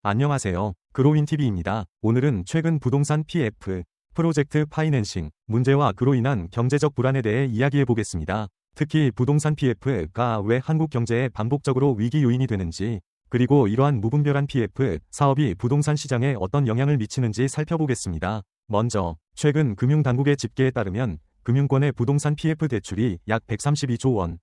안녕하세요. 그로윈TV입니다. 오늘은 최근 부동산 PF, 프로젝트 파이낸싱, 문제와 그로 인한 경제적 불안에 대해 이야기해 보겠습니다. 특히 부동산 PF가 왜 한국 경제에 반복적으로 위기 요인이 되는지, 그리고 이러한 무분별한 PF 사업이 부동산 시장에 어떤 영향을 미치는지 살펴보겠습니다. 먼저, 최근 금융당국의 집계에 따르면 금융권의 부동산 PF 대출이 약 132조 원,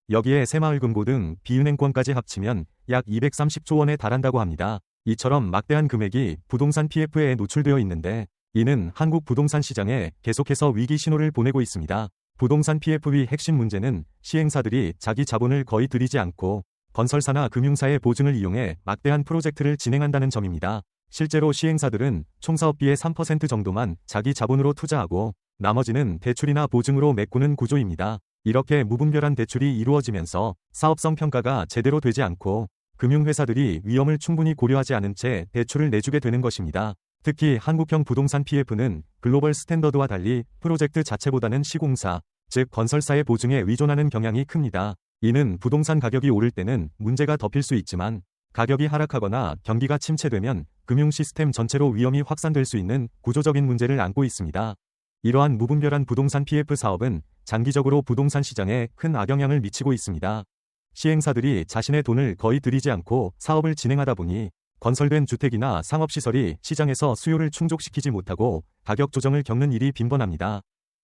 여기에 새마을금고 등 비은행권까지 합치면 약 230조 원에 달한다고 합니다. 이처럼 막대한 금액이 부동산 PF에 노출되어 있는데, 이는 한국 부동산 시장에 계속해서 위기 신호를 보내고 있습니다. 부동산 PF의 핵심 문제는 시행사들이 자기 자본을 거의 들이지 않고 건설사나 금융사의 보증을 이용해 막대한 프로젝트를 진행한다는 점입니다. 실제로 시행사들은 총 사업비의 3% 정도만 자기 자본으로 투자하고 나머지는 대출이나 보증으로 메꾸는 구조입니다. 이렇게 무분별한 대출이 이루어지면서 사업성 평가가 제대로 되지 않고 금융회사들이 위험을 충분히 고려하지 않은 채 대출을 내주게 되는 것입니다. 특히 한국형 부동산 PF는 글로벌 스탠더드와 달리 프로젝트 자체보다는 시공사, 즉 건설사의 보증에 의존하는 경향이 큽니다. 이는 부동산 가격이 오를 때는 문제가 덮일 수 있지만 가격이 하락하거나 경기가 침체되면 금융 시스템 전체로 위험이 확산될 수 있는 구조적인 문제를 안고 있습니다. 이러한 무분별한 부동산 PF 사업은 장기적으로 부동산 시장에 큰 악영향을 미치고 있습니다. 시행사들이 자신의 돈을 거의 들이지 않고 사업을 진행하다 보니 건설된 주택이나 상업시설이 시장에서 수요를 충족시키지 못하고 가격 조정을 겪는 일이 빈번합니다.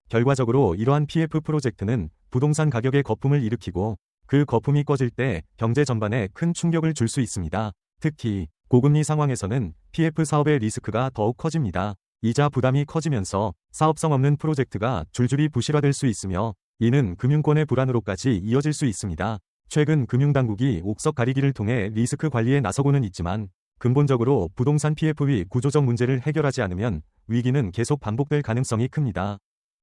결과적으로 이러한 PF 프로젝트는 부동산 가격의 거품을 일으키고 그 거품이 꺼질 때 경제 전반에 큰 충격을 줄 수 있습니다. 특히 고금리 상황에서는 PF 사업의 리스크가 더욱 커집니다. 이자 부담이 커지면서 사업성 없는 프로젝트가 줄줄이 부실화될 수 있으며 이는 금융권의 불안으로까지 이어질 수 있습니다. 최근 금융당국이 옥석 가리기를 통해 리스크 관리에 나서고는 있지만 근본적으로 부동산 PF의 구조적 문제를 해결하지 않으면 위기는 계속 반복될 가능성이 큽니다.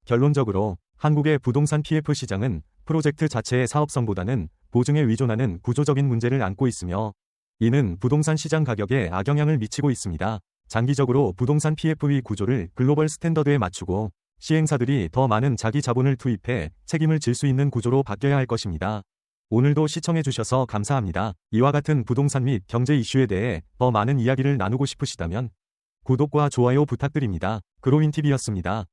결론적으로 한국의 부동산 PF 시장은 프로젝트 자체의 사업성보다는 보증에 의존하는 구조적인 문제를 안고 있으며 이는 부동산 시장 가격에 악영향을 미치고 있습니다. 장기적으로 부동산 PF의 구조를 글로벌 스탠더드에 맞추고 시행사들이 더 많은 자기 자본을 투입해 책임을 질 수 있는 구조로 바뀌어야 할 것입니다. 오늘도 시청해주셔서 감사합니다. 이와 같은 부동산 및 경제 이슈에 대해 더 많은 이야기를 나누고 싶으시다면 구독과 좋아요 부탁드립니다. 그로윈TV였습니다.